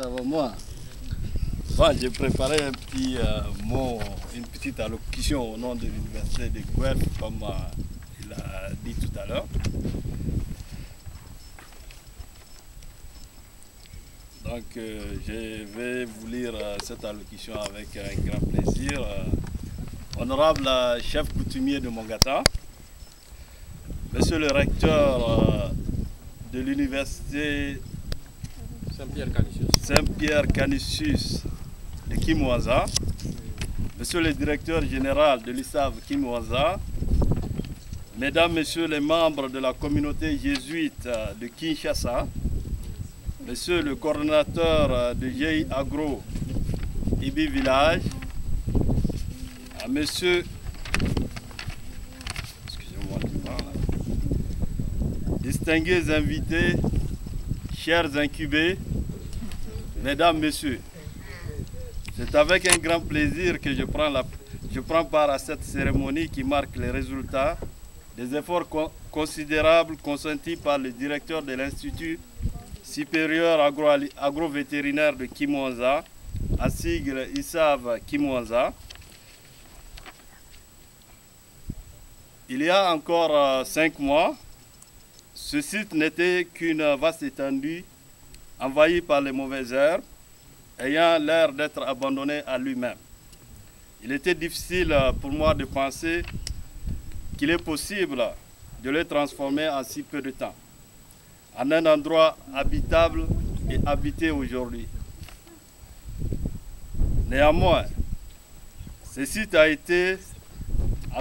Avant moi, bon, j'ai préparé un petit mot, une petite allocution au nom de l'université de Guelph, comme il a dit tout à l'heure. Donc, je vais vous lire cette allocution avec un grand plaisir. Honorable chef coutumier de Mongata, monsieur le recteur de l'université Saint-Pierre Canisius de Kimwanza, monsieur le directeur général de l'ISAV Kimwanza, mesdames, messieurs les membres de la communauté jésuite de Kinshasa, monsieur le coordonnateur de GI Agro Ibi Village, à monsieur, distingués invités, chers incubés, mesdames, messieurs, c'est avec un grand plaisir que je prends part à cette cérémonie qui marque les résultats des efforts considérables consentis par le directeur de l'Institut supérieur agro-vétérinaire de Kimwanza, à sigle ISAV Kimwanza. Il y a encore 5 mois, ce site n'était qu'une vaste étendue envahie par les mauvaises herbes, ayant l'air d'être abandonné à lui-même. Il était difficile pour moi de penser qu'il est possible de le transformer en si peu de temps, en un endroit habitable et habité aujourd'hui. Néanmoins, ce site a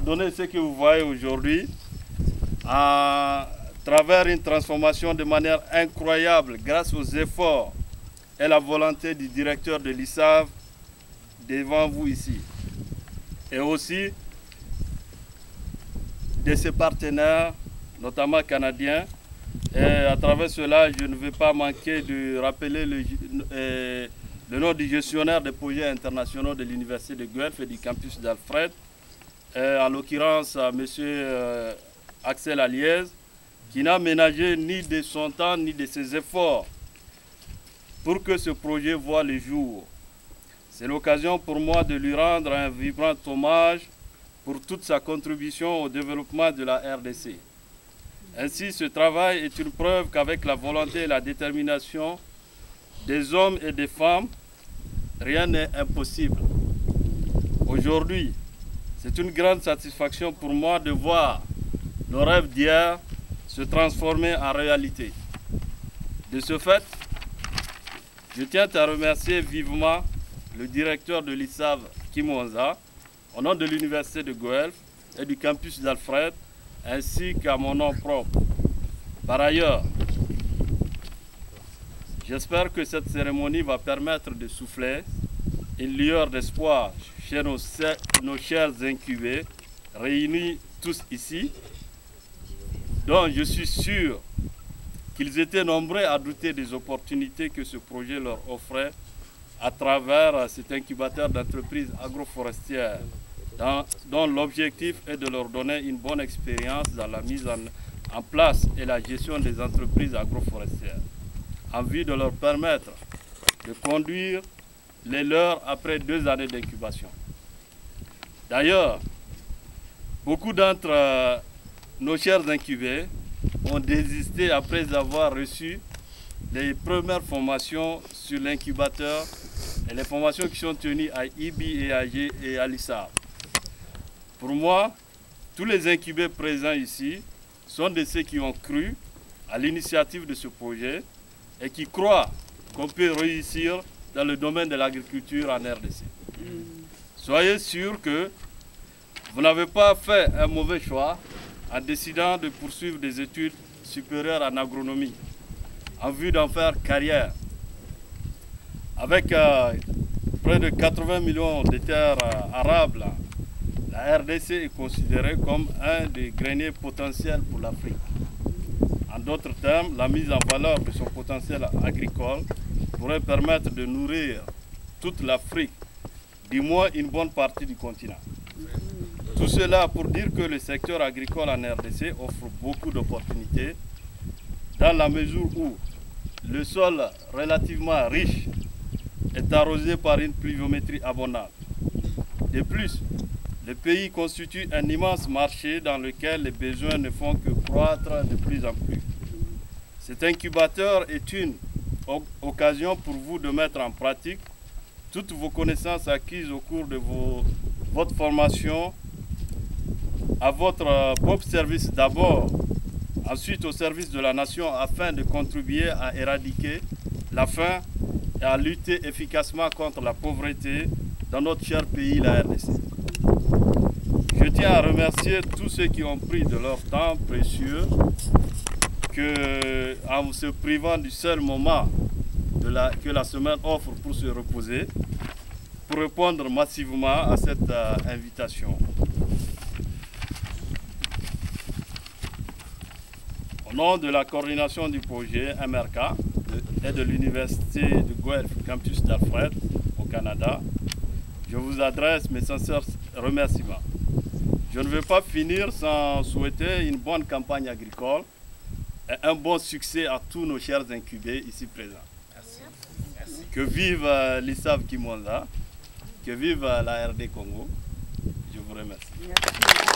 donné ce que vous voyez aujourd'hui à travers une transformation de manière incroyable grâce aux efforts et la volonté du directeur de l'ISAV devant vous ici. Et aussi de ses partenaires, notamment canadiens. Et à travers cela, je ne vais pas manquer de rappeler le nom du gestionnaire des projets internationaux de l'Université de Guelph et du campus d'Alfred, en l'occurrence M. Axel Aliez, qui n'a ménagé ni de son temps ni de ses efforts pour que ce projet voie le jour. C'est l'occasion pour moi de lui rendre un vibrant hommage pour toute sa contribution au développement de la RDC. Ainsi, ce travail est une preuve qu'avec la volonté et la détermination des hommes et des femmes, rien n'est impossible. Aujourd'hui, c'est une grande satisfaction pour moi de voir nos rêves d'hier se transformer en réalité. De ce fait, je tiens à remercier vivement le directeur de l'ISAV Kimwanza, au nom de l'Université de Guelph et du campus d'Alfred, ainsi qu'à mon nom propre. Par ailleurs, j'espère que cette cérémonie va permettre de souffler une lueur d'espoir chez nos chers incubés, réunis tous ici, dont je suis sûr qu'ils étaient nombreux à douter des opportunités que ce projet leur offrait à travers cet incubateur d'entreprises agroforestières, dont l'objectif est de leur donner une bonne expérience dans la mise en place et la gestion des entreprises agroforestières, en vue de leur permettre de conduire les leurs après 2 années d'incubation. D'ailleurs, beaucoup d'entre nos chers incubés ont désisté après avoir reçu les premières formations sur l'incubateur et les formations qui sont tenues à IBI et à l'ISAV. Pour moi, tous les incubés présents ici sont de ceux qui ont cru à l'initiative de ce projet et qui croient qu'on peut réussir dans le domaine de l'agriculture en RDC. Soyez sûrs que vous n'avez pas fait un mauvais choix en décidant de poursuivre des études supérieures en agronomie en vue d'en faire carrière. Avec près de 80 millions de terres arables, la RDC est considérée comme un des greniers potentiels pour l'Afrique. En d'autres termes, la mise en valeur de son potentiel agricole pourrait permettre de nourrir toute l'Afrique, du moins une bonne partie du continent. Tout cela pour dire que le secteur agricole en RDC offre beaucoup d'opportunités dans la mesure où le sol relativement riche est arrosé par une pluviométrie abondante. De plus, le pays constitue un immense marché dans lequel les besoins ne font que croître de plus en plus. Cet incubateur est une occasion pour vous de mettre en pratique toutes vos connaissances acquises au cours de votre formation à votre propre service d'abord, ensuite au service de la nation afin de contribuer à éradiquer la faim et à lutter efficacement contre la pauvreté dans notre cher pays, la RDC. Je tiens à remercier tous ceux qui ont pris de leur temps précieux en se privant du seul moment que la semaine offre pour se reposer, pour répondre massivement à cette invitation. Au nom de la coordination du projet MRK et de l'Université de Guelph, campus d'Alfred, au Canada, je vous adresse mes sincères remerciements. Je ne vais pas finir sans souhaiter une bonne campagne agricole et un bon succès à tous nos chers incubés ici présents. Merci. Merci. Que vive l'ISAV Kimonza, que vive la RD Congo. Je vous remercie. Merci.